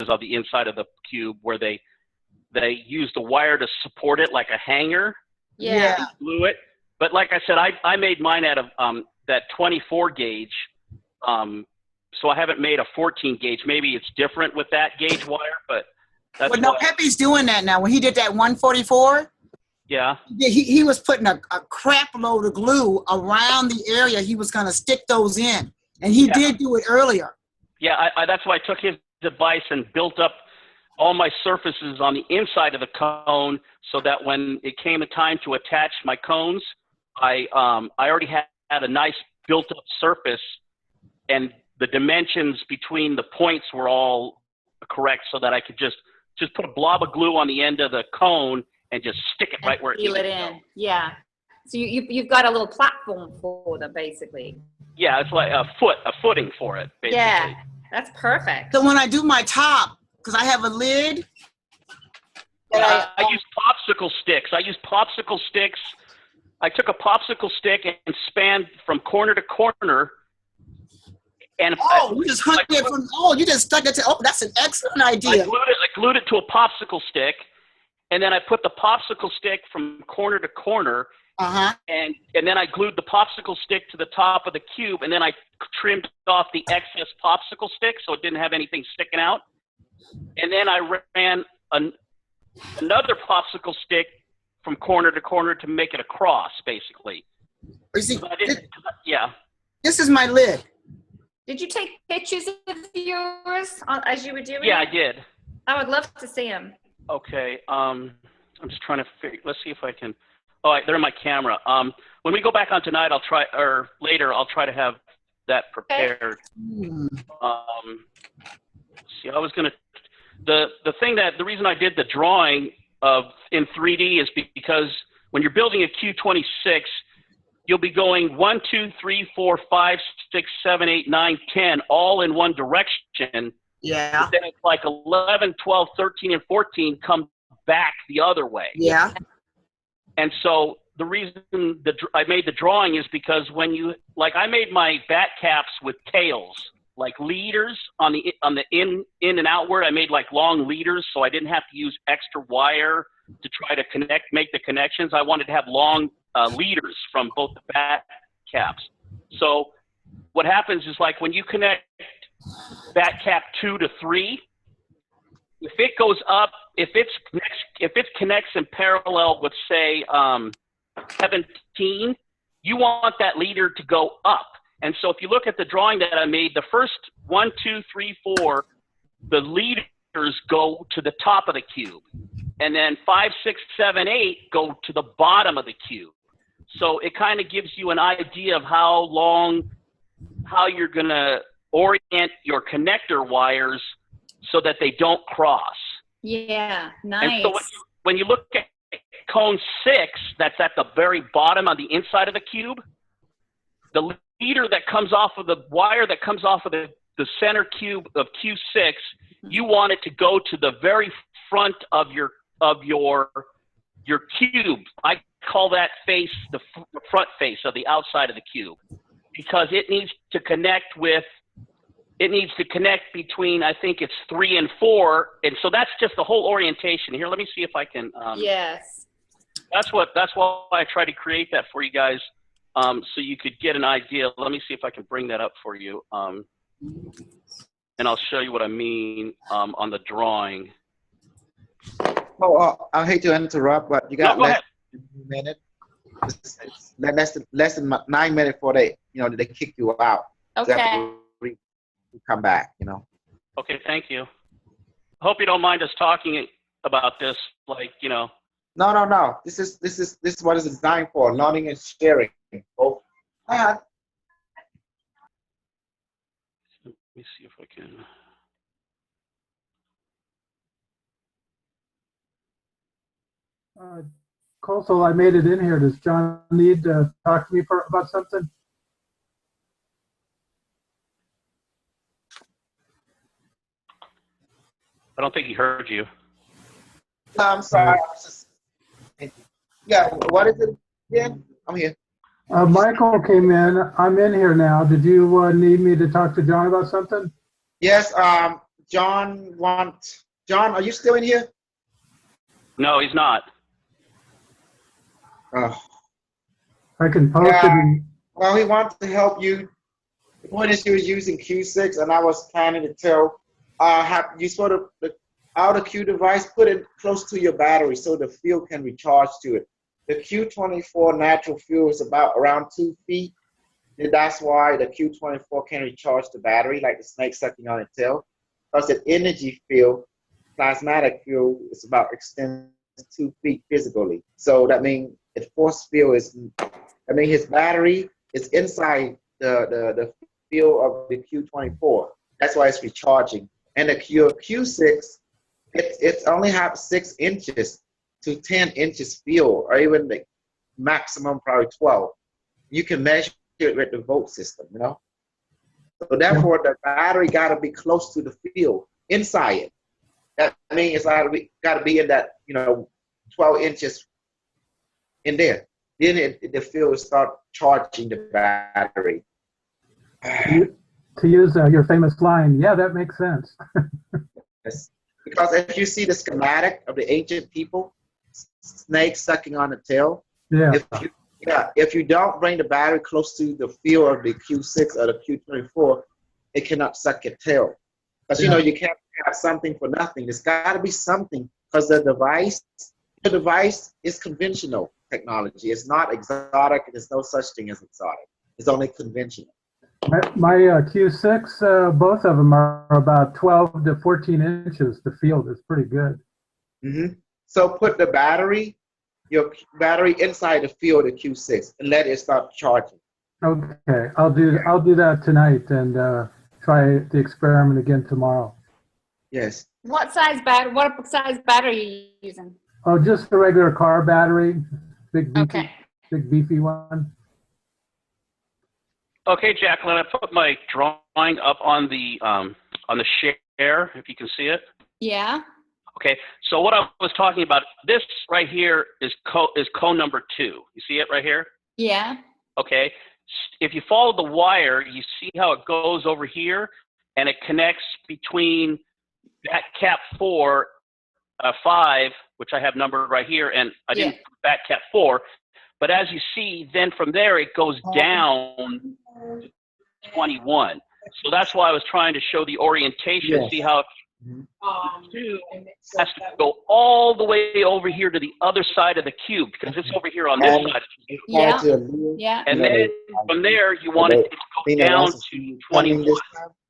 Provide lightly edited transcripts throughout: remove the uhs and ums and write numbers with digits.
of the inside of the cube where they used a wire to support it like a hanger. Yeah. Glue it. But like I said, I made mine out of that 24 gauge. So I haven't made a 14 gauge. Maybe it's different with that gauge wire, but that's well, no, Pepe's doing that now. When he did that 144, yeah, he was putting a crap load of glue around the area he was going to stick those in. And he did do it earlier. Yeah, that's why I took his advice and built up all my surfaces on the inside of the cone so that when it came a time to attach my cones, I already had a nice built-up surface, and the dimensions between the points were all correct so that I could just put a blob of glue on the end of the cone and just stick it right where it seal it in. Yeah. So you've got a little platform for them, basically. Yeah, it's like a footing for it, basically. Yeah, that's perfect. So when I do my top, because I have a lid. I use popsicle sticks. I took a popsicle stick and spanned from corner to corner. And you just hung it from. You just stuck it to. Oh, that's an excellent idea. I glued it to a popsicle stick, and then I put the popsicle stick from corner to corner. And then I glued the popsicle stick to the top of the cube, and then I trimmed off the excess popsicle stick so it didn't have anything sticking out. And then I ran another popsicle stick from corner to corner to make it a cross, basically. You see, yeah. This is my lid. Did you take pictures of yours as you were doing it? Yeah, I did. I would love to see them. Okay. I'm just trying to figure. Let's see if I can. Oh, they're in my camera. When we go back on tonight, later, I'll try to have that prepared. See, I was gonna. The reason I did the drawing in 3D is because when you're building a Q26, you'll be going 1, 2, 3, 4, 5, 6, 7, 8, 9, 10, all in one direction. Yeah. But then it's like 11, 12, 13, and 14 come back the other way. Yeah. And so the reason I made the drawing is because I made my bat caps with tails, like leaders on the in and outward. I made like long leaders, so I didn't have to use extra wire to try to make the connections. I wanted to have long leaders from both the bat caps. So what happens is, like, when you connect bat cap 2 to 3, if it goes up, if it connects in parallel with, say, 17, you want that leader to go up. And so if you look at the drawing that I made, the first 1, 2, 3, 4, the leaders go to the top of the cube. And then 5, 6, 7, 8 go to the bottom of the cube. So it kind of gives you an idea of how you're going to orient your connector wires so that they don't cross. Yeah, nice. And so when you look at cone 6, that's at the very bottom on the inside of the cube, the leader that comes off of the wire that comes off of the center cube of Q6, you want it to go to the very front of your cube. I call that face the front face of the outside of the cube, because it needs to connect between, I think it's 3 and 4, and so that's just the whole orientation. Here, let me see if I can. Yes. That's why I tried to create that for you guys, so you could get an idea. Let me see if I can bring that up for you, and I'll show you what I mean on the drawing. I hate to interrupt, but you got less than 2 minutes. It's less than 9 minutes before they kick you out. Okay. So come back, Okay, thank you. I hope you don't mind us talking about this, No. This is what it's designed for: learning and sharing. Oh, hang on. Let me see if I can. Coastal, I made it in here. Does John need to talk to me about something? I don't think he heard you. No, I'm sorry. Yeah, what is it again? I'm here. Michael came in. I'm in here now. Did you need me to talk to John about something? Yes. John want, John, are you still in here? No, he's not. Oh. I can post it Yeah. in, Well, he wants to help you. The point is, he was using Q6, and I was planning to tell, have you sort of the outer Q device, put it close to your battery so the field can recharge to it. The Q24 natural fuel is about around 2 feet. And that's why the Q24 can recharge the battery like the snake sucking on its tail. Because the energy field, plasmatic field, is about extends 2 feet physically. So that means the force field is, I mean, his battery is inside the field of the Q24. That's why it's recharging. And the Q6, it's only have 6 inches to 10 inches field, or even the maximum probably 12. You can measure it with the volt system, you know? So therefore, the battery got to be close to the field, inside it. That means it's got to be in that, 12 inches in there. Then the field will start charging the battery. to use your famous line, yeah, that makes sense. Yes. Because if you see the schematic of the ancient people, snakes sucking on the tail, Yeah. if you don't bring the battery close to the field of the Q6 or the Q24, it cannot suck your tail. Because you can't have something for nothing. There's got to be something, because the device is conventional technology. It's not exotic. There's no such thing as exotic. It's only conventional. My Q6, both of them are about 12 to 14 inches. The field is pretty good. Mm-hmm. So put your battery inside the field of Q6 and let it start charging. Okay, I'll do that tonight and try the experiment again tomorrow. Yes. What size battery are you using? Oh, just a regular car battery, big Okay. beefy one. Okay, Jacqueline, I put my drawing up on the share, if you can see it. Yeah. Okay, so what I was talking about, this right here is cone number 2. You see it right here? Yeah. Okay, if you follow the wire, you see how it goes over here, and it connects between that cap 5, which I have numbered right here, and I didn't put back cap 4. But as you see, then from there, it goes down to 21. So that's why I was trying to show the orientation, Yes. see how 2 has to go all the way over here to the other side of the cube, because it's over here on this And- side of the cube. Yeah. Yeah. Yeah. And then from there, you want it to go down to 21.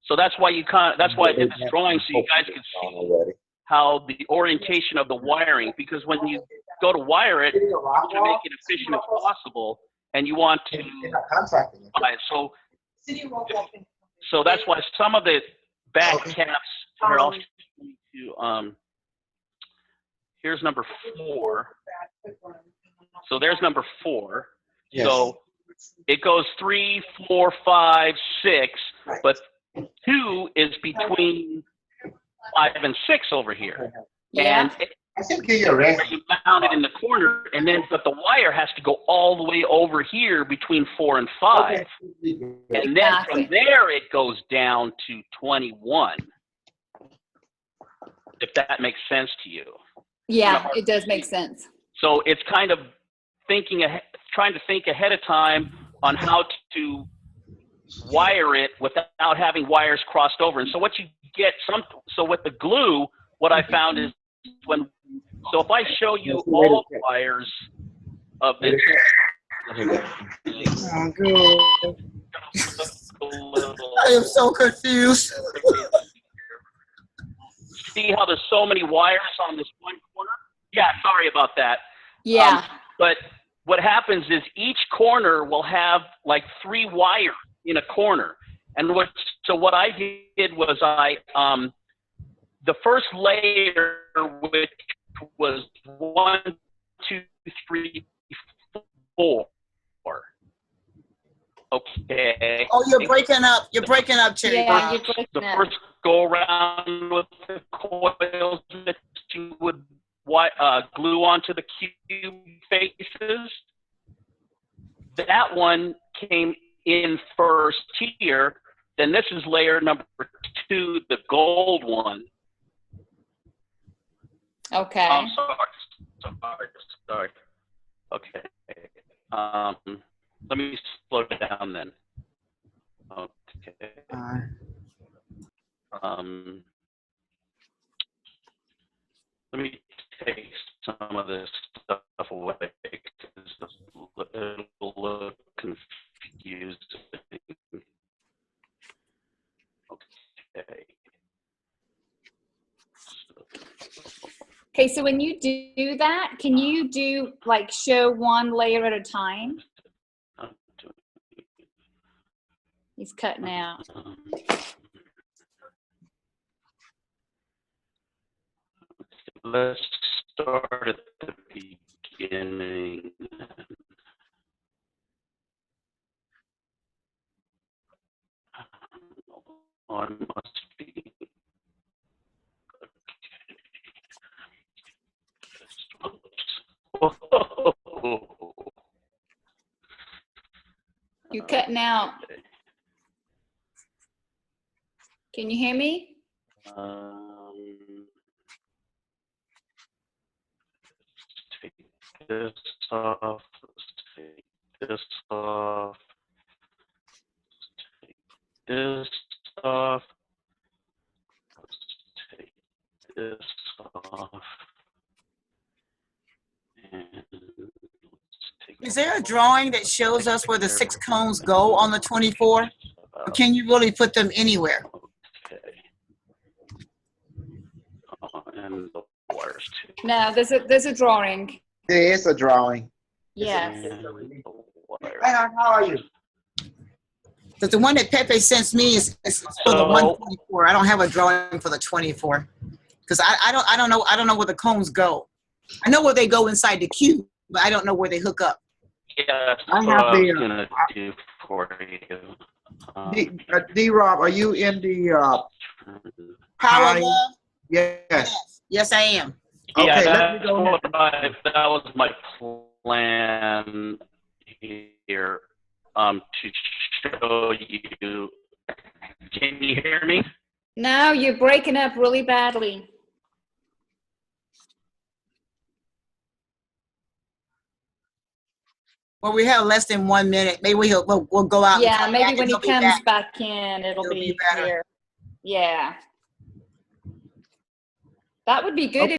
So that's why that's why I did this drawing, so you guys can see how the orientation of the wiring, because when you go to wire it, you want to make it efficient as possible, and you want to buy it. So that's why some of the back caps, here, I'll show you, here's number 4. So there's number 4. Yes. So it goes 3, 4, 5, 6, but 2 is between 5 and 6 over here. Yeah. And I should give you a rest. you mount it in the corner, and then but the wire has to go all the way over here between 4 and 5. And then from there it goes down to 21. If that makes sense to you. Yeah, it does make sense. So it's kind of trying to think ahead of time on how to wire it without having wires crossed over. And so what you get, so with the glue, what I found is so if I show you all the wires of this, Oh, good. I am so confused. see how there's so many wires on this one corner? Yeah, sorry about that. Yeah. But what happens is each corner will have like 3 wires in a corner. And so what I did was the first layer, which was 1, 2, 3, 4. Okay. Oh, you're breaking up. You're breaking up, Cherry. Yeah, Bob. you're breaking The up. first go around with the coils that you would glue onto the cube faces. That one came in first here. Then this is layer number 2, the gold old one. Okay. I'm sorry. Okay. Let me slow down then. Okay. Let me take some of this stuff away because it'll look confusing. Okay. Okay, so when you do that, can you do like show one layer at a time? He's cutting out. Let's start at the beginning. Oh, it must be. You're cutting out. Can you hear me? Let's take this off. Let's take this off. Let's take this off. Let's take this off. And let's take Is there a drawing that shows us where the 6 cones go on the 24? Or can you really put them anywhere? Okay. And the wires too. No, there's a drawing. There is a drawing. Yes. And the wires. Hi, how are you? But the one that Pepe sends me is for the So- 124. I don't have a drawing for the 24 because I don't know where the cones go. I know where they go inside the cube, but I don't know where they hook up. Yeah, that's I what have I was the, gonna do for you. D-Rob, are you in the, Power Hi. Love? yes. Yes, I am. Yeah, Okay, let me that's go what that was my plan here, to show you. Can you hear me? No, you're breaking up really badly. Well, we have less than 1 minute. Maybe we'll go out. and Yeah, come maybe back when and he he'll be comes back. back in, it'll It'll be be better. clear. Yeah. That would be good if